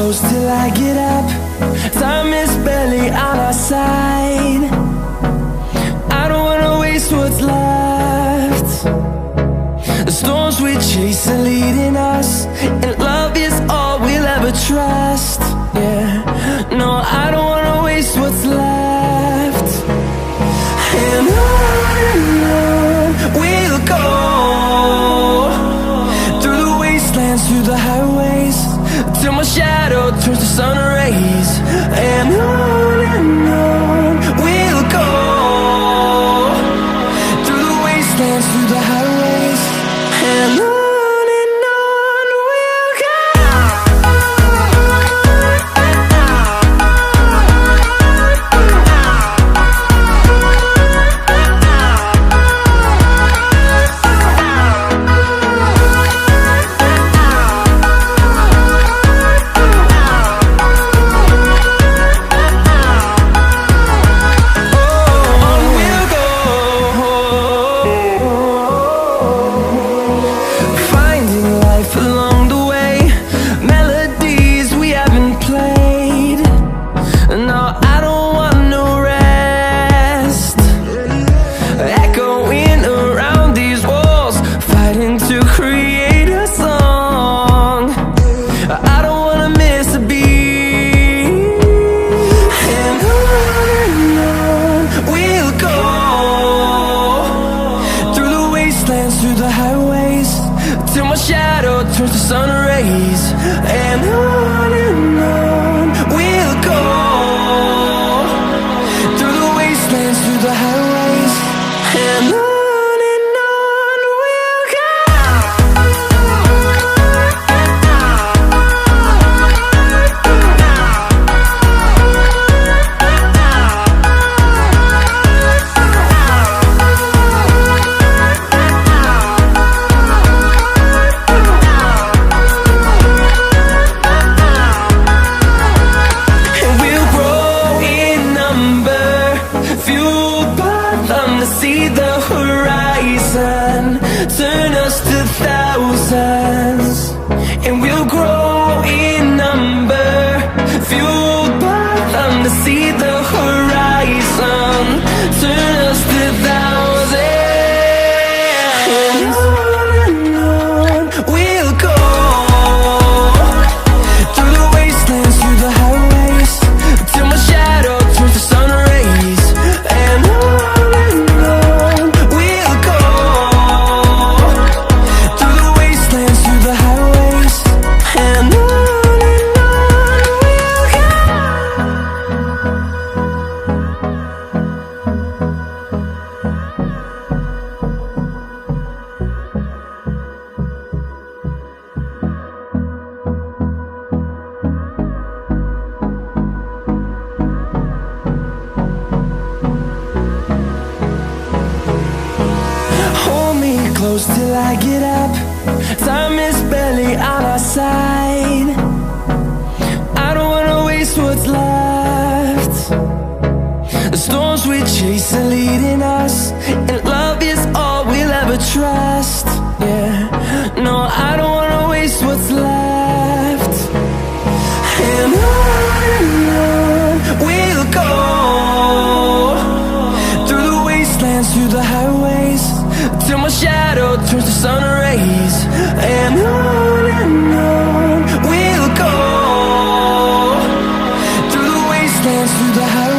close till I get up. Time is barely on our side. I don't wanna waste what's left. The storms we chase are leading us, and love is all we'll ever trust. Yeah, no, I don't wanna waste what's left. And on we'll go, through the wastelands, through the highways, till my shadow turns to sun rays. And on we'll go, through the wastelands, through the highways, and on we'll go. Through the highways, till my shadow turns to sun rays. And on we'll go, through the wastelands, through the highways, and on we'll go. See the horizon, turn us to thousands, and we'll grow in number, fueled by them to see the horizon, turn us to thousands. And on we'll go, through the wastelands, through the highways, till my shadow turns to sun rays. And close till I get up. Time is barely on our side. I don't wanna waste what's left. The storms we chase are leading us, and love is all we'll ever trust. Yeah, no, I don't wanna waste what's left. And on we'll go, through the wastelands, through the highways, till my shadow turns to sun rays. And on we'll go, through the wastelands, through the highways.